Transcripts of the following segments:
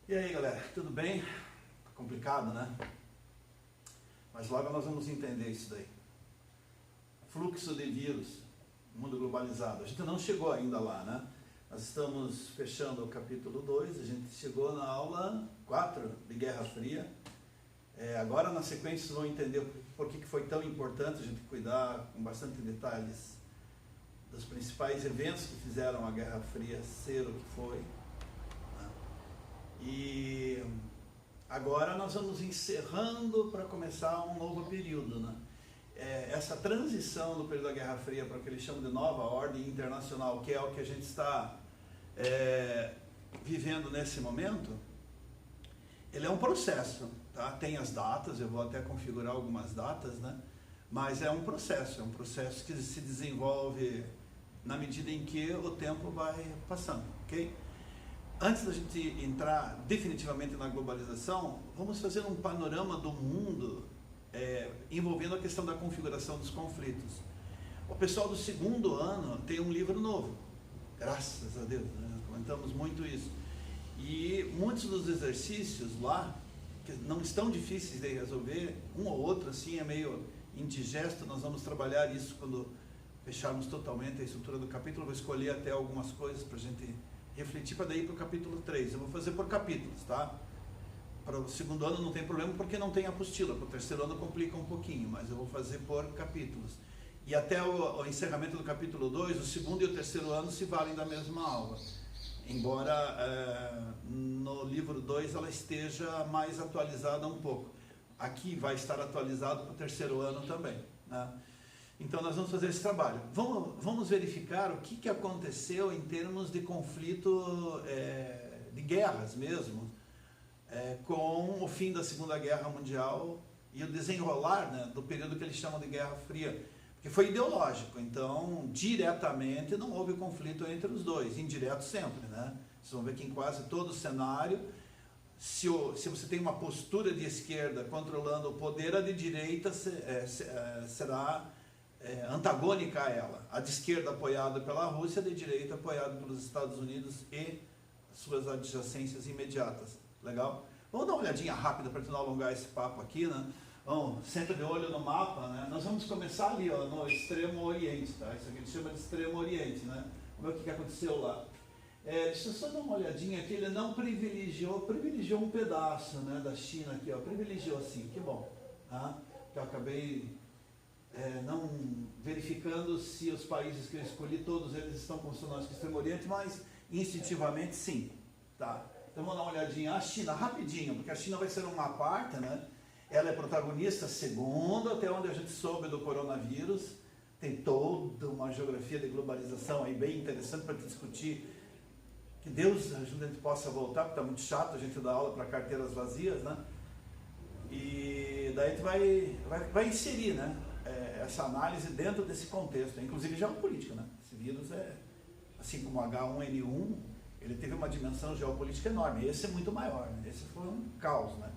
E aí, galera, tudo bem? Complicado, né? Mas logo nós vamos entender isso daí. Fluxo de vírus, mundo globalizado. A gente não chegou ainda lá, né? Nós estamos fechando o capítulo 2, a gente chegou na aula 4 de Guerra Fria. Agora, na sequência, vocês vão entender por que foi tão importante a gente cuidar com bastante detalhes dos principais eventos que fizeram a Guerra Fria ser o que foi. E agora nós vamos encerrando para começar um novo período, né? Essa transição do período da Guerra Fria para o que eles chamam de nova ordem internacional, que é o que a gente está vivendo nesse momento, ele é um processo, tá? Tem as datas, eu vou até configurar algumas datas, né? Mas é um processo que se desenvolve na medida em que o tempo vai passando, ok? Antes da gente entrar definitivamente na globalização, vamos fazer um panorama do mundo envolvendo a questão da configuração dos conflitos. O pessoal do segundo ano tem um livro novo, graças a Deus, né? Comentamos muito isso. E muitos dos exercícios lá, que não estão difíceis de resolver, um ou outro assim é meio indigesto, nós vamos trabalhar isso quando fecharmos totalmente a estrutura do capítulo, vou escolher até algumas coisas para a gente refletir para daí para o capítulo 3. Eu vou fazer por capítulos, tá? Para o segundo ano não tem problema porque não tem apostila, para o terceiro ano complica um pouquinho, mas eu vou fazer por capítulos. E até o encerramento do capítulo 2, o segundo e o terceiro ano se valem da mesma aula. Embora no livro 2 ela esteja mais atualizada um pouco. Aqui vai estar atualizado para o terceiro ano também, né? Então nós vamos fazer esse trabalho. Vamos verificar o que aconteceu em termos de conflito, de guerras mesmo, com o fim da Segunda Guerra Mundial e o desenrolar, né, do período que eles chamam de Guerra Fria, porque foi ideológico, então diretamente não houve conflito entre os dois, indireto sempre, né? Vocês vão ver que em quase todo o cenário, se você tem uma postura de esquerda controlando o poder, a de direita será antagônica a ela. A de esquerda apoiada pela Rússia, a de direita apoiada pelos Estados Unidos e suas adjacências imediatas. Legal? Vamos dar uma olhadinha rápida para não alongar esse papo aqui, né? Vamos, senta de olho no mapa, né? Nós vamos começar ali, ó, no extremo oriente, tá? Isso aqui a gente chama de extremo oriente, né? Vamos ver o que aconteceu lá. Deixa eu só dar uma olhadinha aqui, ele não privilegiou um pedaço, né, da China aqui, ó, privilegiou sim, que bom, tá? Que eu acabei não verificando se os países que eu escolhi, todos eles estão consonantes com o Extremo Oriente, mas instintivamente sim, tá? Então vamos dar uma olhadinha. A China, rapidinho, porque a China vai ser uma parte, né? Ela é protagonista, segundo até onde a gente soube do coronavírus. Tem toda uma geografia de globalização aí bem interessante para discutir. Que Deus ajude a gente possa voltar, porque está muito chato a gente dar aula para carteiras vazias, né? E daí a gente vai inserir, né, essa análise dentro desse contexto, inclusive geopolítica, né? Esse vírus assim como o H1N1, ele teve uma dimensão geopolítica enorme. Esse é muito maior, né? Esse foi um caos, né?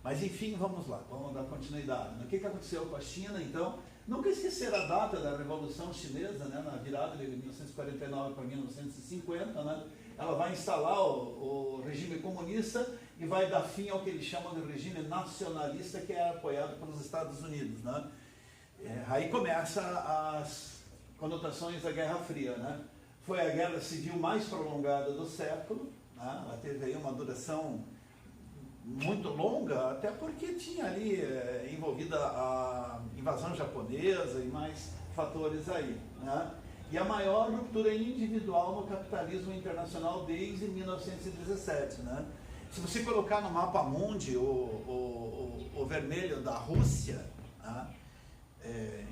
Mas enfim, vamos lá, vamos dar continuidade. O que aconteceu com a China, então? Nunca esquecer a data da Revolução Chinesa, né? Na virada de 1949 para 1950, né? Ela vai instalar o regime comunista e vai dar fim ao que eles chamam de regime nacionalista, que é apoiado pelos Estados Unidos, né? Aí começa as conotações da Guerra Fria, né? Foi a guerra civil mais prolongada do século, né? Ela teve aí uma duração muito longa, até porque tinha ali envolvida a invasão japonesa e mais fatores aí, né? E a maior ruptura individual no capitalismo internacional desde 1917, né? Se você colocar no mapa mundi o vermelho da Rússia, né,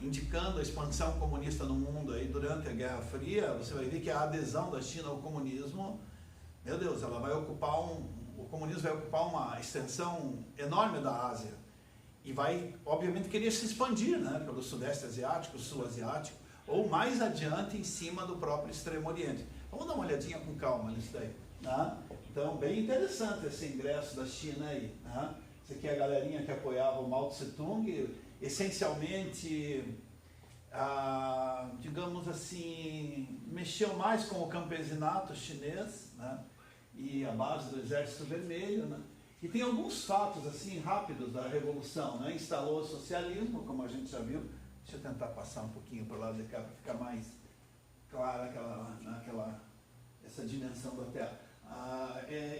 indicando a expansão comunista no mundo aí durante a Guerra Fria, você vai ver que a adesão da China ao comunismo, meu Deus, ela vai ocupar o comunismo vai ocupar uma extensão enorme da Ásia e vai, obviamente, querer se expandir, né, pelo Sudeste Asiático, Sul Asiático, ou mais adiante em cima do próprio Extremo Oriente. Vamos dar uma olhadinha com calma nisso daí, né? Então, bem interessante esse ingresso da China aí, né? Isso aqui é a galerinha que apoiava o Mao Tse Tung, essencialmente, digamos assim, mexeu mais com o campesinato chinês, né? E ali a base do Exército Vermelho, né? E tem alguns fatos assim rápidos da Revolução, né? Instalou o socialismo, como a gente já viu. Deixa eu tentar passar um pouquinho para o lado de cá para ficar mais clara essa dimensão da Terra.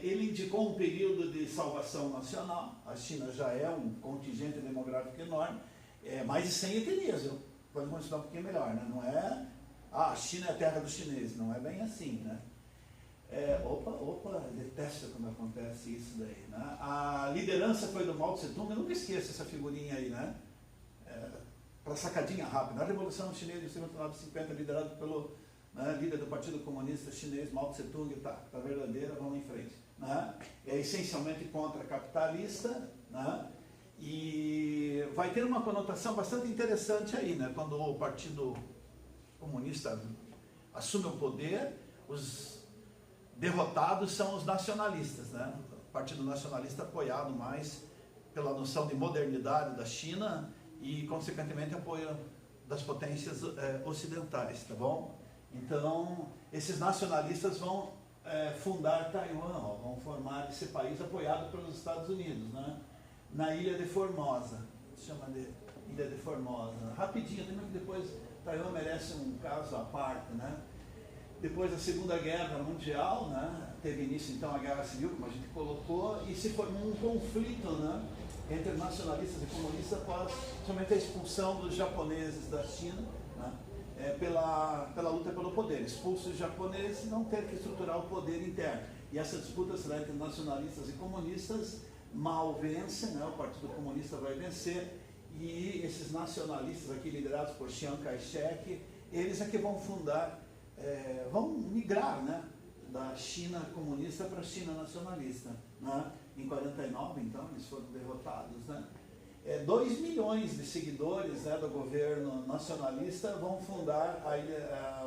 Ele indicou um período de salvação nacional. A China já é um contingente demográfico enorme, mais de 100 etnias, viu? Pode mostrar um pouquinho melhor, né? Não é, a China é a terra dos chineses, não é bem assim, né? Detesto quando acontece isso daí, né? A liderança foi do Mao Tse-tung, eu nunca esqueço essa figurinha aí, né? Para sacadinha rápida, a Revolução Chinesa de 1950, liderado pelo líder do Partido Comunista Chinês, Mao Tse-tung, tá verdadeira, vamos em frente. Né? É essencialmente contra-capitalista, né? E vai ter uma conotação bastante interessante aí, né? Quando o Partido Comunista assume o poder, os derrotados são os nacionalistas, né? O Partido Nacionalista apoiado mais pela noção de modernidade da China e, consequentemente, apoio das potências ocidentais, tá bom? Então, esses nacionalistas vão fundar Taiwan, vão formar esse país apoiado pelos Estados Unidos, né? Na Ilha de Formosa, se chama de Ilha de Formosa. Rapidinho, também que depois Taiwan merece um caso à parte, né? Depois da Segunda Guerra Mundial, né? Teve início então a Guerra Civil, como a gente colocou, e se formou um conflito, né? Entre nacionalistas e comunistas após somente a expulsão dos japoneses da China, né? Pela luta pelo poder. Expulsos os japoneses, não ter que estruturar o poder interno. E essa disputa será entre nacionalistas e comunistas. Mao vence, né? O Partido Comunista vai vencer, e esses nacionalistas aqui, liderados por Chiang Kai-shek, eles é que vão fundar, vão migrar, né? Da China comunista para a China nacionalista, né? Em 49, então, eles foram derrotados, né? 2 milhões de seguidores, né, do governo nacionalista vão fundar a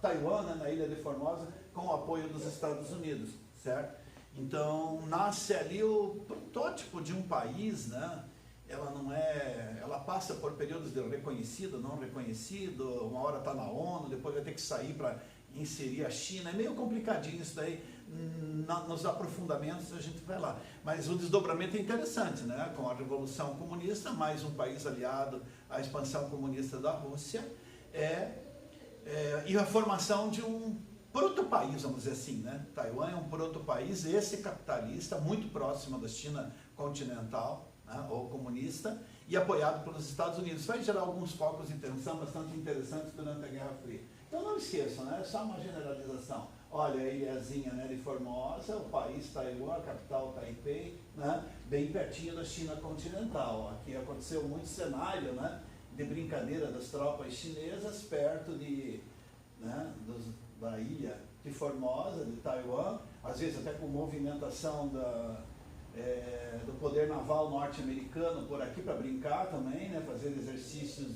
Taiwan, né, na Ilha de Formosa, com o apoio dos Estados Unidos, certo? Então, nasce ali o protótipo de um país, né? Ela passa por períodos de reconhecido, não reconhecido, uma hora está na ONU, depois vai ter que sair para inserir a China. É meio complicadinho isso daí, nos aprofundamentos a gente vai lá. Mas o desdobramento é interessante, né? Com a Revolução Comunista, mais um país aliado à expansão comunista da Rússia, e a formação de um proto-país, vamos dizer assim, né? Taiwan é um proto-país, esse capitalista, muito próximo da China continental, né? Ou comunista, e apoiado pelos Estados Unidos. Vai gerar alguns focos de tensão bastante interessantes durante a Guerra Fria. Então não esqueçam, né? É só uma generalização. Olha a ilhazinha, né, de Formosa, o país Taiwan, a capital Taipei, né? Bem pertinho da China continental. Aqui aconteceu muito cenário, né, de brincadeira das tropas chinesas perto né, da ilha de Formosa, de Taiwan, às vezes até com movimentação do poder naval norte-americano por aqui para brincar também, né, fazer exercícios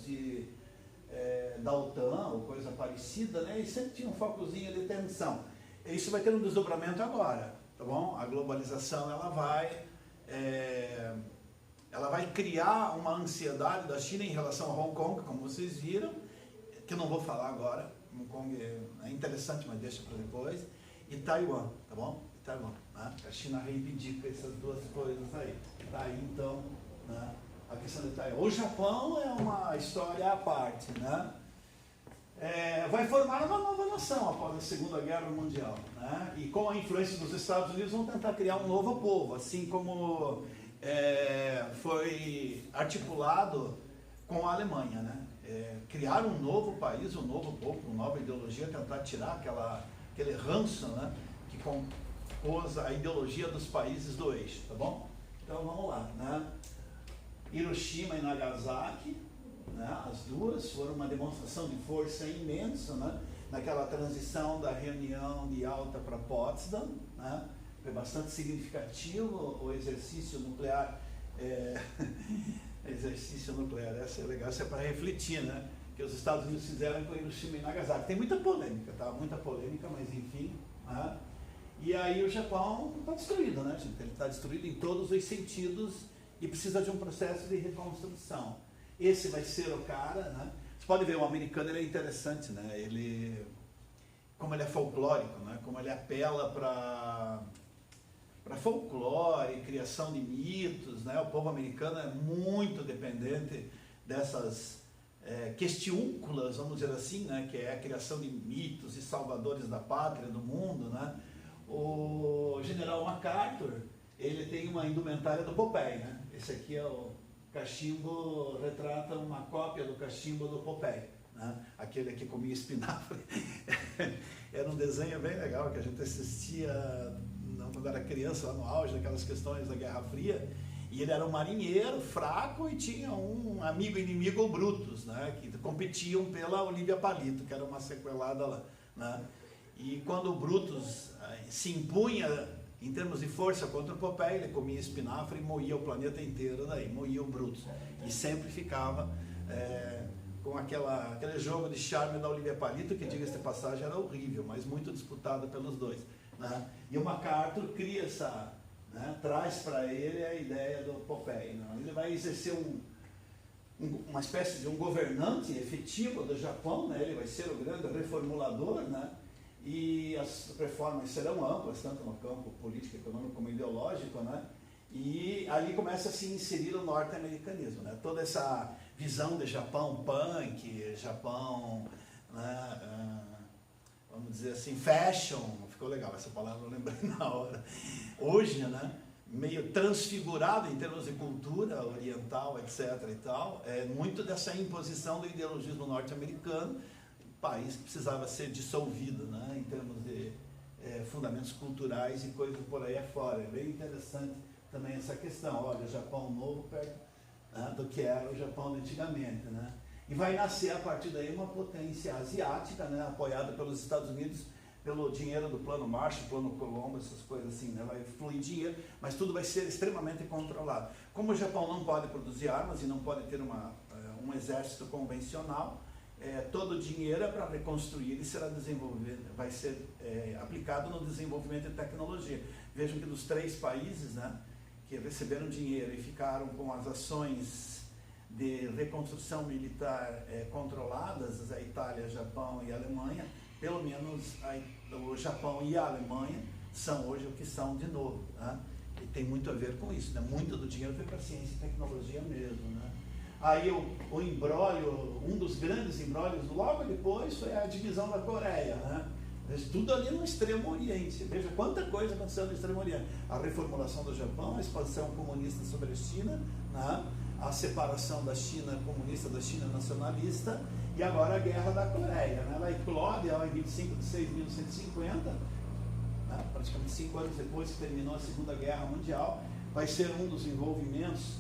da OTAN ou coisa parecida, né, e sempre tinha um focozinho de tensão. Isso vai ter um desdobramento agora, tá bom? A globalização ela vai criar uma ansiedade da China em relação a Hong Kong, como vocês viram, que eu não vou falar agora. Hong Kong é interessante, mas deixa para depois. E Taiwan, tá bom? Taiwan, né? A China reivindica essas duas coisas aí. Tá aí, então, né, a questão de Taiwan. O Japão é uma história à parte, né? Vai formar uma nova nação após a Segunda Guerra Mundial, né? E com a influência dos Estados Unidos vão tentar criar um novo povo, assim como foi articulado com a Alemanha, né? Criar um novo país, um novo povo, uma nova ideologia, tentar tirar aquele ranço, né, que compôs a ideologia dos países do eixo, tá bom? Então vamos lá, né? Hiroshima e Nagasaki, né, as duas foram uma demonstração de força imensa, né, naquela transição da reunião de Yalta para Potsdam, né? Foi bastante significativo o exercício nuclear. Exercício nuclear, essa é legal, isso é para refletir, né? Que os Estados Unidos fizeram com Hiroshima e Nagasaki. Tem muita polêmica, tá? Muita polêmica, mas enfim. Né? E aí o Japão está destruído, né, gente? Ele está destruído em todos os sentidos e precisa de um processo de reconstrução. Esse vai ser o cara, né? Você pode ver, o americano ele é interessante, né? Como ele é folclórico, né? Como ele apela para folclore, criação de mitos, né? O povo americano é muito dependente dessas questiúnculas, vamos dizer assim, né? Que é a criação de mitos e salvadores da pátria, do mundo, né? O general MacArthur, ele tem uma indumentária do Popeye, né? Esse aqui é o cachimbo, retrata uma cópia do cachimbo do Popeye, né? Aquele que comia espinafre. Era um desenho bem legal que a gente assistia quando era criança, lá no auge daquelas questões da Guerra Fria, e ele era um marinheiro fraco e tinha um amigo inimigo, o Brutus, né, que competiam pela Olívia Palito, que era uma sequelada lá, né, e quando o Brutus se impunha em termos de força contra o Popeye, ele comia espinafre e moía o planeta inteiro, daí moía o Brutus, e sempre ficava com aquele jogo de charme da Olívia Palito, que, diga-se de passagem, era horrível, mas muito disputado pelos dois, né? E o MacArthur cria essa, né, traz para ele a ideia do Popeye, né? Ele vai exercer uma espécie de um governante efetivo do Japão, né? Ele vai ser o grande reformulador, né? E as reformas serão amplas, tanto no campo político, econômico como ideológico, né? E ali começa a se inserir o norte-americanismo, né? Toda essa visão de Japão punk, Japão, né, vamos dizer assim, fashion, ficou legal essa palavra, eu lembrei na hora. Hoje, né, meio transfigurado em termos de cultura oriental, etc. e tal, muito dessa imposição do ideologismo norte-americano, país que precisava ser dissolvido, né, em termos de fundamentos culturais e coisas por aí afora. É bem interessante também essa questão. Olha, o Japão novo perto, né, do que era o Japão de antigamente, né? E vai nascer a partir daí uma potência asiática, né, apoiada pelos Estados Unidos, pelo dinheiro do Plano Marshall, Plano Colombo, essas coisas assim, né? Vai fluir dinheiro, mas tudo vai ser extremamente controlado. Como o Japão não pode produzir armas e não pode ter um exército convencional, todo o dinheiro é para reconstruir e será desenvolvido, vai ser aplicado no desenvolvimento de tecnologia. Vejam que dos 3 países, né, que receberam dinheiro e ficaram com as ações de reconstrução militar controladas, a Itália, Japão e a Alemanha, pelo menos o Japão e a Alemanha são hoje o que são de novo, né? E tem muito a ver com isso, né? Muito do dinheiro foi para ciência e tecnologia mesmo, né? Aí o imbróglio, um dos grandes imbróglios, logo depois foi a divisão da Coreia, né? Tudo ali no Extremo Oriente. Veja quanta coisa aconteceu no Extremo Oriente. A reformulação do Japão, a expansão comunista sobre a China, né? A separação da China comunista da China nacionalista, e agora a guerra da Coreia, né? Ela eclode em 25 de 6 de 1950, né? Praticamente 5 anos depois que terminou a Segunda Guerra Mundial. Vai ser um dos envolvimentos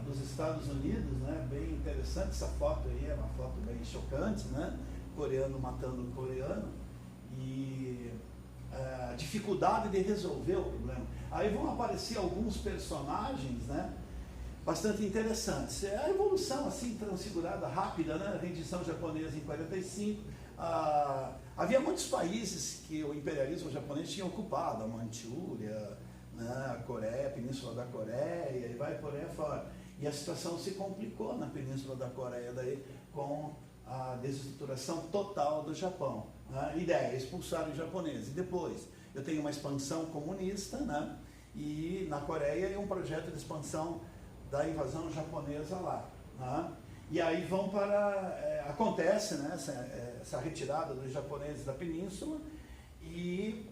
dos Estados Unidos, né? Bem interessante essa foto aí, é uma foto bem chocante, né? Coreano matando o coreano, e a dificuldade de resolver o problema. Aí vão aparecer alguns personagens, né, bastante interessantes. A evolução assim transfigurada, rápida, né? A rendição japonesa em 45. Havia muitos países que o imperialismo japonês tinha ocupado, a Manchúria, né, a Coreia, a Península da Coreia, e vai por aí afora. E a situação se complicou na Península da Coreia daí, com a desestruturação total do Japão. Né? Ideia, expulsar os japoneses. E depois, eu tenho uma expansão comunista, né? E na Coreia é um projeto de expansão da invasão japonesa lá. Né? E aí vão acontece, né, essa retirada dos japoneses da península, e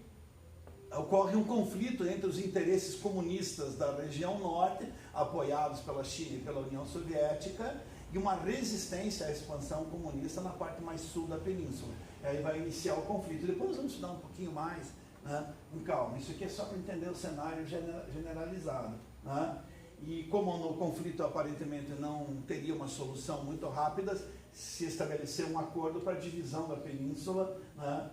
ocorre um conflito entre os interesses comunistas da região norte, apoiados pela China e pela União Soviética, e uma resistência à expansão comunista na parte mais sul da península. E aí vai iniciar o conflito. Depois vamos estudar um pouquinho mais, né, com calma. Isso aqui é só para entender o cenário generalizado. Né? E como no conflito aparentemente não teria uma solução muito rápida, se estabeleceu um acordo para a divisão da península, né,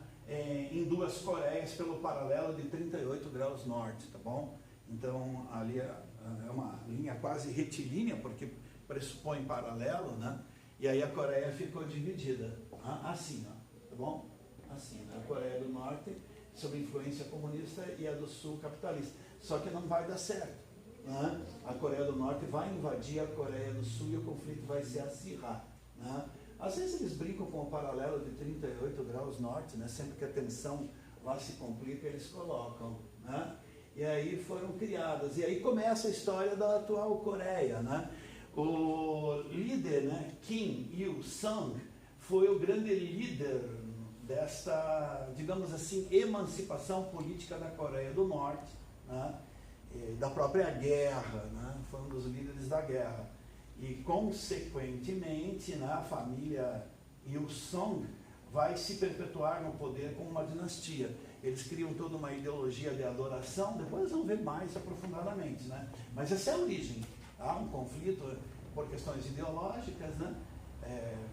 em 2 Coreias pelo paralelo de 38 graus norte, tá bom? Então ali é uma linha quase retilínea, porque pressupõe paralelo, né? E aí a Coreia ficou dividida, assim, ó, tá bom? Assim, né? A Coreia do Norte sob influência comunista e a do Sul capitalista. Só que não vai dar certo, né? A Coreia do Norte vai invadir a Coreia do Sul e o conflito vai se acirrar, né? Às vezes eles brincam com o paralelo de 38 graus norte, né? Sempre que a tensão lá se complica, eles colocam, né? E e aí foram criadas. E aí começa a história da atual Coreia, né? O líder, né, Kim Il-sung, foi o grande líder desta, digamos assim, emancipação política da Coreia do Norte, né? Da própria guerra, né? Foi um dos líderes da guerra. E, consequentemente, né, a família Il-sung vai se perpetuar no poder como uma dinastia. Eles criam toda uma ideologia de adoração, depois vão ver mais aprofundadamente, né? Mas essa é a origem. Há um conflito por questões ideológicas, né?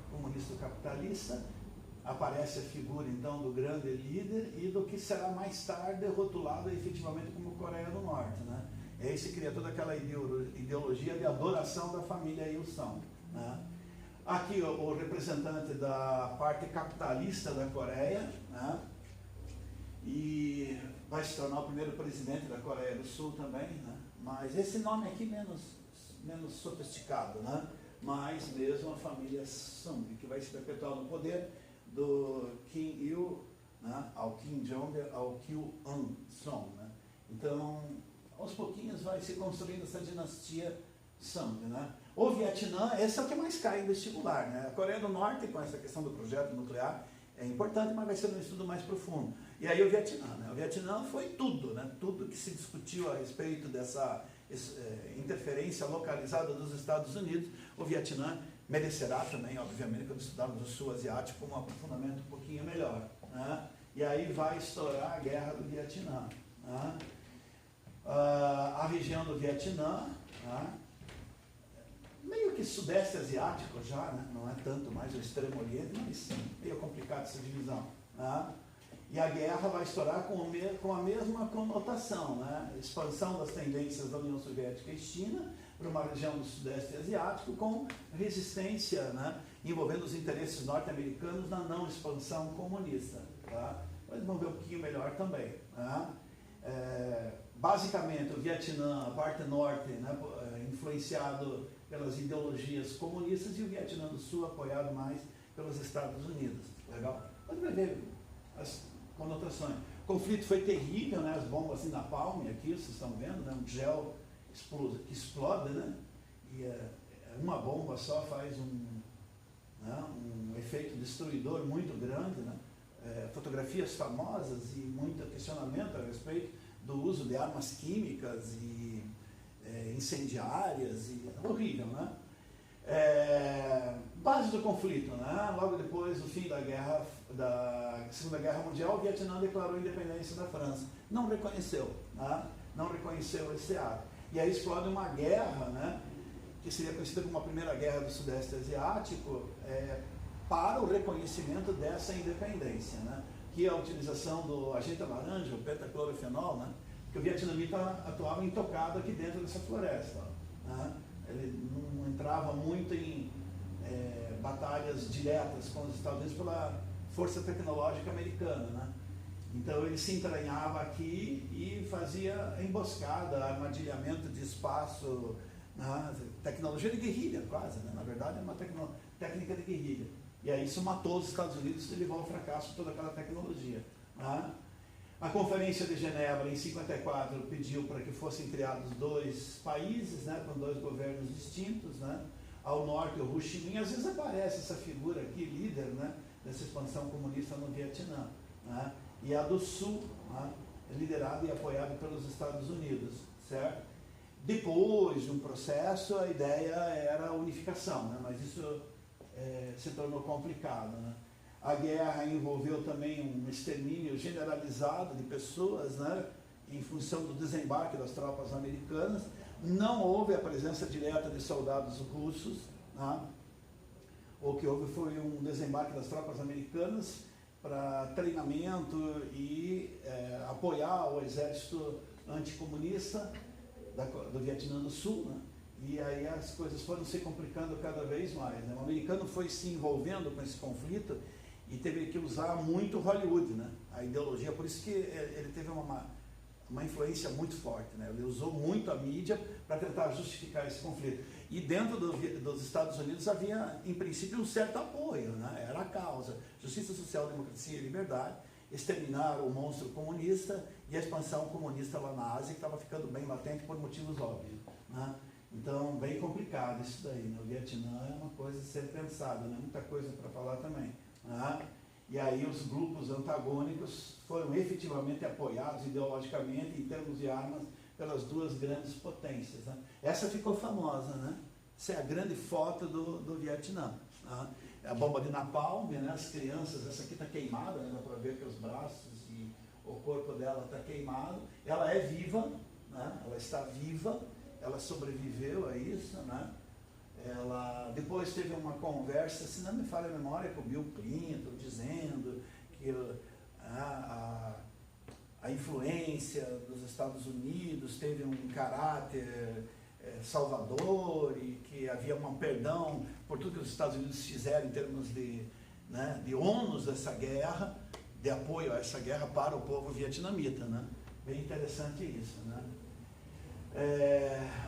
Comunista-capitalista. Aparece a figura, então, do grande líder e do que será mais tarde rotulado efetivamente como Coreia do Norte, né? E aí se cria toda aquela ideologia de adoração da família Il-sung, né? Aqui o representante da parte capitalista da Coreia, né? E vai se tornar o primeiro presidente da Coreia do Sul também, né? Mas esse nome aqui menos sofisticado, né? Mas mesmo a família Sung, que vai se perpetuar no poder do Kim Il, né? Ao Kim Jong, ao Kil-un-sung, né? Então, aos pouquinhos vai se construindo essa dinastia Sung, né? O Vietnã, esse é o que mais cai em vestibular, né? A Coreia do Norte, com essa questão do projeto nuclear, é importante, mas vai ser um estudo mais profundo. E aí o Vietnã, né? O Vietnã foi tudo, né? Tudo que se discutiu a respeito dessa interferência localizada dos Estados Unidos, o Vietnã merecerá também, obviamente, quando estudarmos o Sul Asiático, um aprofundamento um pouquinho melhor, né? E aí vai estourar a Guerra do Vietnã, né? A região do Vietnã, né? Meio que sudeste asiático já, né? Não é tanto mais o extremo oriente, mas meio complicado essa divisão, né? E a guerra vai estourar com a mesma conotação, né? Expansão das tendências da União Soviética e China para uma região do sudeste asiático com resistência, né? Envolvendo os interesses norte-americanos na não expansão comunista, tá? Mas vamos ver um pouquinho melhor também, né? Basicamente o Vietnã, a parte norte, né, influenciado pelas ideologias comunistas, e o Vietnã do Sul apoiado mais pelos Estados Unidos. Legal? Mas vai ver as conotações. O conflito foi terrível, né? As bombas assim na palme aqui, vocês estão vendo, né? Um gel que explode, né? E uma bomba só faz um efeito destruidor muito grande, né? Fotografias famosas e muito questionamento a respeito do uso de armas químicas e incendiárias, e horrível, né? Base do conflito, né? Logo depois do fim da Segunda Guerra Mundial, o Vietnã declarou a independência da França. Não reconheceu, né? Não reconheceu esse ato. E aí explode uma guerra, né? Que seria conhecida como a Primeira Guerra do Sudeste Asiático, para o reconhecimento dessa independência, né? Que é a utilização do agente laranja, o pentaclorofenol, né? Porque o vietnamita atuava intocado aqui dentro dessa floresta, né? Ele não entrava muito em batalhas diretas com os Estados Unidos pela força tecnológica americana, né? Então ele se entranhava aqui e fazia emboscada, armadilhamento de espaço, né? Tecnologia de guerrilha quase, né? Na verdade é uma técnica de guerrilha. E aí isso matou os Estados Unidos e levou ao fracasso toda aquela tecnologia, né? A Conferência de Genebra, em 1954, pediu para que fossem criados dois países, né, com dois governos distintos, né? Ao norte, o Ho Chi Minh. Às vezes aparece essa figura aqui, líder, né, dessa expansão comunista no Vietnã, né? E a do Sul, né, liderada e apoiada pelos Estados Unidos, certo? Depois de um processo, a ideia era a unificação, né? Mas isso se tornou complicado, né? A guerra envolveu também um extermínio generalizado de pessoas, né, em função do desembarque das tropas americanas. Não houve a presença direta de soldados russos, né? O que houve foi um desembarque das tropas americanas para treinamento e apoiar o exército anticomunista do Vietnã do Sul, né? E aí as coisas foram se complicando cada vez mais, né? O americano foi se envolvendo com esse conflito e teve que usar muito Hollywood, né? A ideologia, por isso que ele teve uma influência muito forte, né? Ele usou muito a mídia para tentar justificar esse conflito. E dentro dos Estados Unidos havia, em princípio, um certo apoio, né? Era a causa. Justiça social, democracia e liberdade, exterminar o monstro comunista e a expansão comunista lá na Ásia, que estava ficando bem latente por motivos óbvios, né? Então, bem complicado isso daí, né? O Vietnã é uma coisa a ser pensada, né? Muita coisa para falar também, né? E aí os grupos antagônicos foram efetivamente apoiados ideologicamente, em termos de armas, pelas duas grandes potências, né? Essa ficou famosa, né? Essa é a grande foto do Vietnã, né? A bomba de napalm, né? As crianças, essa aqui está queimada, né? Dá para ver que os braços e o corpo dela está queimado. Ela é viva, né? Ela está viva, ela sobreviveu a isso, né? Ela depois teve uma conversa, se não me falha a memória, com o Bill Clinton, dizendo que a influência dos Estados Unidos teve um caráter salvador e que havia um perdão por tudo que os Estados Unidos fizeram em termos de, né, de ônus dessa guerra, de apoio a essa guerra para o povo vietnamita, né? Bem interessante isso, né?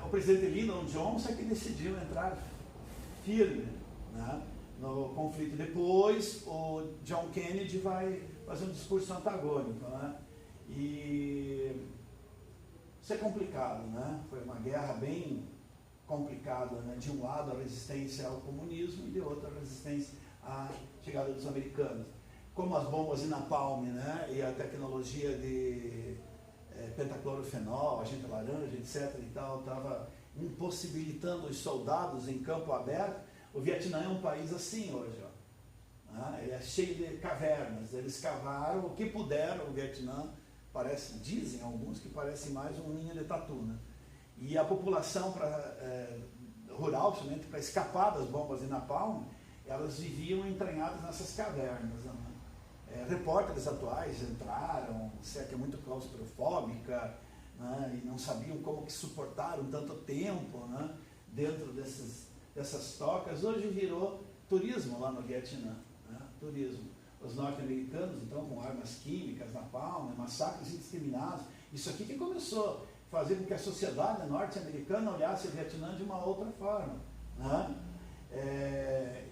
O presidente Lyndon Johnson é que decidiu entrar firme, né, no conflito. Depois o John Kennedy vai fazer um discurso antagônico, né? E isso é complicado, né? Foi uma guerra bem complicada, né? De um lado a resistência ao comunismo e de outro a resistência à chegada dos americanos. Como as bombas de napalm, né? E a tecnologia de pentaclorofenol, agente laranja, etc. e tal, estava impossibilitando os soldados em campo aberto. O Vietnã é um país assim hoje, ó. Ele é cheio de cavernas, eles cavaram o que puderam. O Vietnã parece, dizem alguns, que parece mais um ninho de tatu, né? E a população rural, principalmente para escapar das bombas de napalm, elas viviam entranhadas nessas cavernas, né? Repórteres atuais entraram, se é que é muito claustrofóbica, né? E não sabiam como que suportaram tanto tempo, né? Dentro dessas tocas. Hoje virou turismo lá no Vietnã, né? Turismo. Os norte-americanos, então, com armas químicas, napalm, massacres indiscriminados. Isso aqui que começou a fazer com que a sociedade norte-americana olhasse o Vietnã de uma outra forma, né?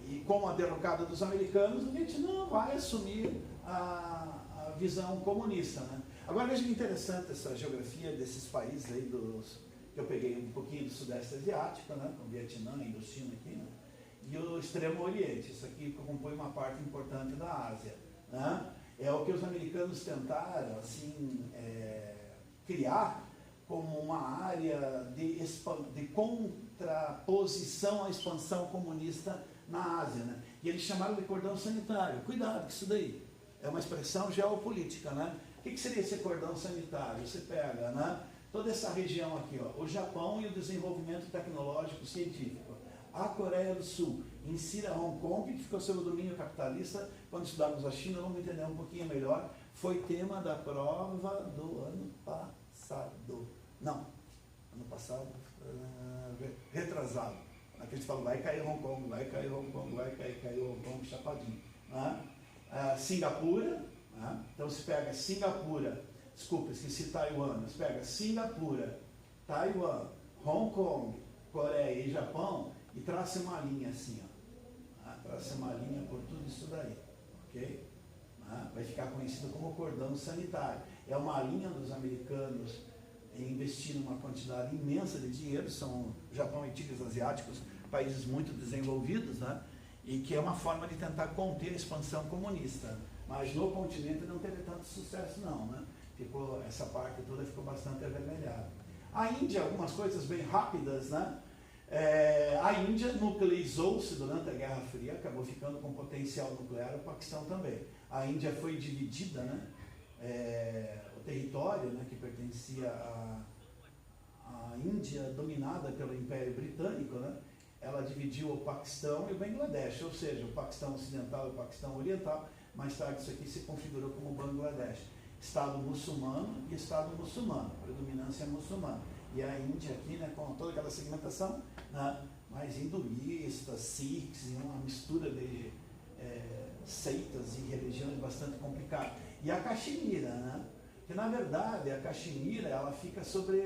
E com a derrocada dos americanos, o Vietnã vai assumir a visão comunista, né? Agora veja que interessante essa geografia desses países aí que eu peguei um pouquinho do Sudeste Asiático, né? Com o Vietnã, Indochina aqui, né? E o Extremo Oriente. Isso aqui compõe uma parte importante da Ásia, né? É o que os americanos tentaram assim, criar como uma área de contraposição à expansão comunista na Ásia, né? E eles chamaram de cordão sanitário. Cuidado com isso daí. É uma expressão geopolítica, né? O que seria esse cordão sanitário? Você pega, né, toda essa região aqui, ó, o Japão e o desenvolvimento tecnológico científico. A Coreia do Sul, insira Hong Kong, que ficou sob o domínio capitalista. Quando estudarmos a China, vamos entender um pouquinho melhor. Foi tema da prova do ano passado. Não, ano passado, retrasado. Aqui eles falam, vai cair Hong Kong, vai cair Hong Kong, vai cair Hong Kong, chapadinho, né? Singapura, né? Então se pega Singapura, desculpa, esqueci Taiwan, se pega Singapura, Taiwan, Hong Kong, Coreia e Japão e traça uma linha assim, ó, né? Traça uma linha por tudo isso daí, ok? Né? Vai ficar conhecido como cordão sanitário. É uma linha dos americanos investindo uma quantidade imensa de dinheiro. São Japão e tigres asiáticos, países muito desenvolvidos, né? E que é uma forma de tentar conter a expansão comunista. Mas no continente não teve tanto sucesso não, né? Essa parte toda ficou bastante avermelhada. A Índia, algumas coisas bem rápidas, né? A Índia nucleizou-se durante a Guerra Fria, acabou ficando com potencial nuclear, o Paquistão também. A Índia foi dividida, né? O território, né, que pertencia à Índia, dominada pelo Império Britânico, né? Ela dividiu o Paquistão e o Bangladesh, ou seja, o Paquistão Ocidental e o Paquistão Oriental. Mais tarde isso aqui se configurou como Bangladesh. Estado muçulmano e Estado muçulmano, predominância muçulmana. E a Índia aqui, né, com toda aquela segmentação, né, mais hinduístas, sikhs, e uma mistura de seitas e religiões bastante complicada. E a Caxemira, né? Que na verdade a Caxemira ela fica sobre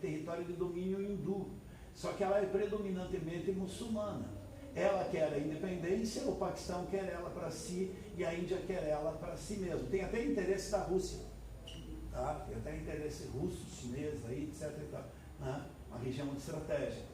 território de domínio hindu, só que ela é predominantemente muçulmana. Ela quer a independência, o Paquistão quer ela para si e a Índia quer ela para si mesmo. Tem até interesse da Rússia tá? Tem até interesse russo, chinês, aí, etc. E tal, né? Uma região muito estratégica.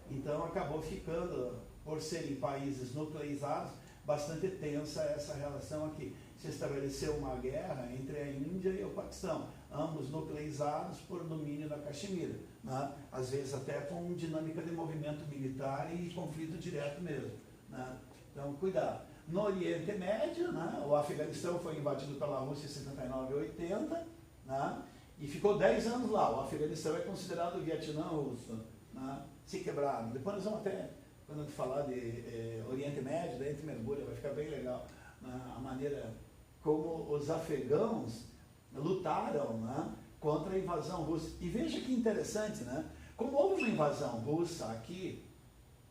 Então acabou ficando, por serem países nuclearizados, bastante tensa essa relação aqui. Se estabeleceu uma guerra entre a Índia e o Paquistão, ambos nuclearizados por domínio da Caxemira, né? Às vezes até com dinâmica de movimento militar e conflito direto mesmo, né? Então, cuidado. No Oriente Médio, né, o Afeganistão foi invadido pela Rússia em 79 e 80, né, e ficou 10 anos lá. O Afeganistão é considerado o Vietnã russo, né, se quebraram. Depois nós vamos até, quando a gente falar de Oriente Médio, daí a gente mergulha, vai ficar bem legal, né, a maneira como os afegãos lutaram, né, contra a invasão russa. E veja que interessante, né, como houve uma invasão russa aqui,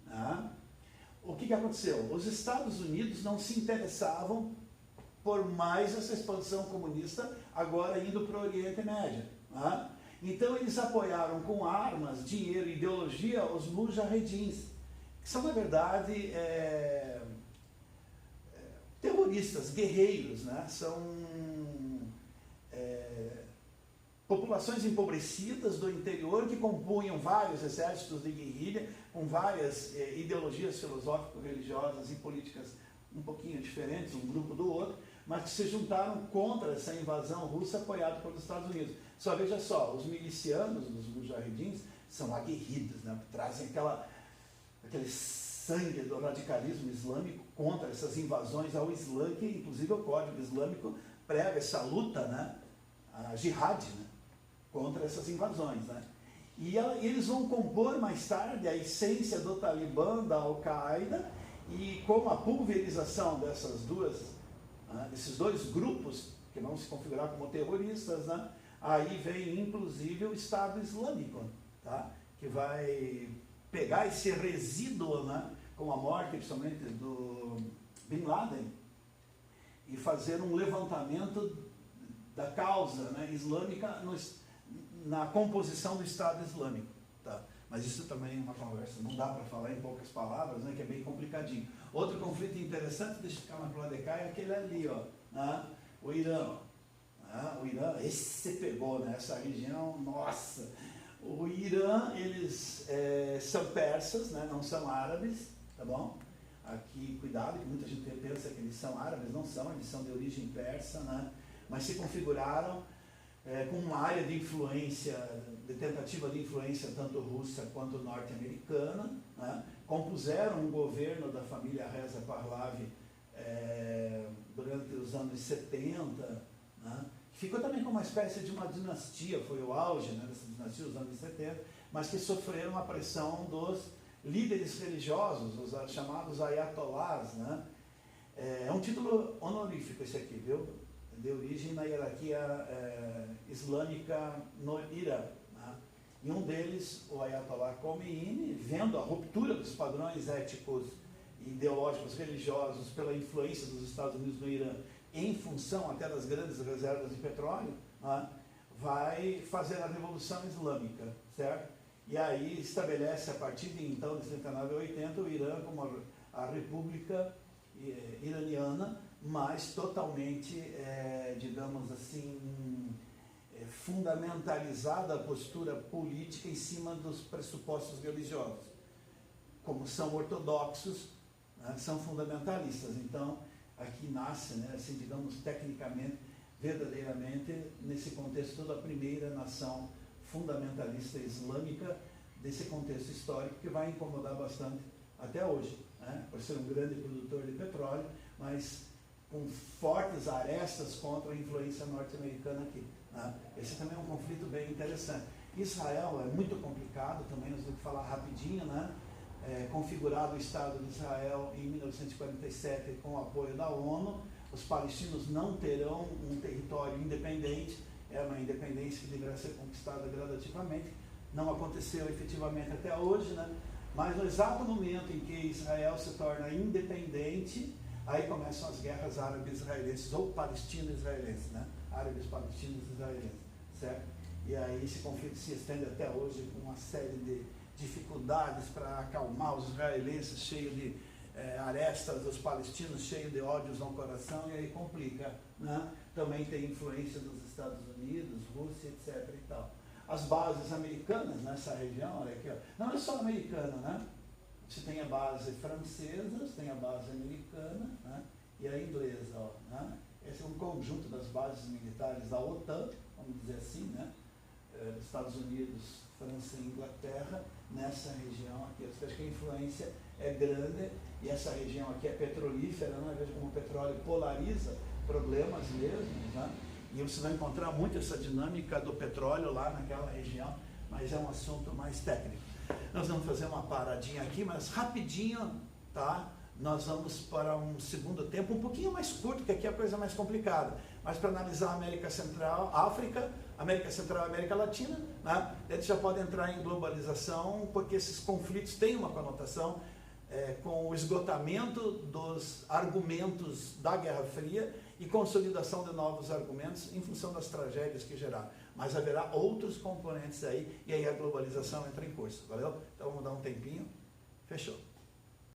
né, o que aconteceu? Os Estados Unidos não se interessavam por mais essa expansão comunista, agora indo para o Oriente Médio, né? Então eles apoiaram com armas, dinheiro e ideologia os mujahedins, que são na verdade terroristas, guerreiros, né? São populações empobrecidas do interior que compunham vários exércitos de guerrilha, com várias ideologias filosófico-religiosas e políticas um pouquinho diferentes, um grupo do outro, mas que se juntaram contra essa invasão russa apoiada pelos Estados Unidos. Só veja só, os milicianos dos mujahedins são aguerridos, né? Trazem aquele sangue do radicalismo islâmico contra essas invasões ao Islã, que inclusive o Código Islâmico prega essa luta, né? A jihad, né? Contra essas invasões, né? E eles vão compor mais tarde a essência do Talibã, da Al-Qaeda, e com a pulverização desses dois grupos, que vão se configurar como terroristas, né? Aí vem inclusive o Estado Islâmico, tá? Que vai pegar esse resíduo, né? Com a morte, principalmente, do Bin Laden, e fazer um levantamento da causa, né, islâmica na composição do Estado Islâmico. Tá? Mas isso também é uma conversa, não dá para falar em poucas palavras, né, que é bem complicadinho. Outro conflito interessante, deixa eu ficar mais para lá de cá, é aquele ali, ó, né, o Irã. O Irã, esse você pegou, né, essa região, nossa. O Irã, eles são persas, né, não são árabes, tá bom? Aqui, cuidado, que muita gente pensa que eles são árabes, não são, eles são de origem persa, né? Mas se configuraram com uma área de influência, de tentativa de influência tanto russa quanto norte-americana, né? Compuseram um governo da família Reza Pahlavi durante os anos 70, né? Ficou também como uma espécie de uma dinastia, foi o auge, né, dessa dinastia, os anos 70, mas que sofreram a pressão dos líderes religiosos, os chamados ayatolás, né? É um título honorífico esse aqui, viu? De origem na hierarquia islâmica no Irã, né? E um deles, o Ayatollah Khomeini, vendo a ruptura dos padrões éticos, ideológicos, religiosos pela influência dos Estados Unidos no Irã, em função até das grandes reservas de petróleo, né, vai fazer a Revolução Islâmica, certo? E aí estabelece, a partir de então, de 79 a 80, o Irã como a República Iraniana, mas totalmente, digamos assim, fundamentalizada a postura política em cima dos pressupostos religiosos. Como são ortodoxos, né, são fundamentalistas. Então, aqui nasce, né, assim, digamos, tecnicamente, verdadeiramente, nesse contexto, da primeira nação fundamentalista islâmica, desse contexto histórico que vai incomodar bastante até hoje, né, por ser um grande produtor de petróleo, mas com fortes arestas contra a influência norte-americana aqui, né. Esse também é um conflito bem interessante. Israel é muito complicado, também nós temos que falar rapidinho, né? Configurado o Estado de Israel em 1947 com o apoio da ONU, os palestinos não terão um território independente, é uma independência que deverá ser conquistada gradativamente, não aconteceu efetivamente até hoje, né? Mas no exato momento em que Israel se torna independente, aí começam as guerras árabes-israelenses, ou palestino-israelenses, né? Árabes, palestinos, israelenses, certo? E aí esse conflito se estende até hoje com uma série de dificuldades para acalmar os israelenses, cheio de arestas dos palestinos cheios de ódios no coração, e aí complica, né? Também tem influência dos Estados Unidos, Rússia, etc. e tal. As bases americanas nessa região, olha aqui, ó, não é só americana, né? Você tem a base francesa, você tem a base americana, né? E a inglesa, ó, né? Esse é um conjunto das bases militares da OTAN, vamos dizer assim, né? Estados Unidos, França e Inglaterra, nessa região aqui. Você acha que a influência é grande, e essa região aqui é petrolífera, né? Veja como o petróleo polariza problemas mesmo, né? E você vai encontrar muito essa dinâmica do petróleo lá naquela região, mas é um assunto mais técnico. Nós vamos fazer uma paradinha aqui, mas rapidinho, tá? Nós vamos para um segundo tempo, um pouquinho mais curto, que aqui é a coisa mais complicada, mas para analisar a América Central, África, América Central e América Latina, né? A gente já pode entrar em globalização, porque esses conflitos têm uma conotação com o esgotamento dos argumentos da Guerra Fria e consolidação de novos argumentos em função das tragédias que geraram. Mas haverá outros componentes aí, e aí a globalização entra em curso, valeu? Então vamos dar um tempinho. Fechou.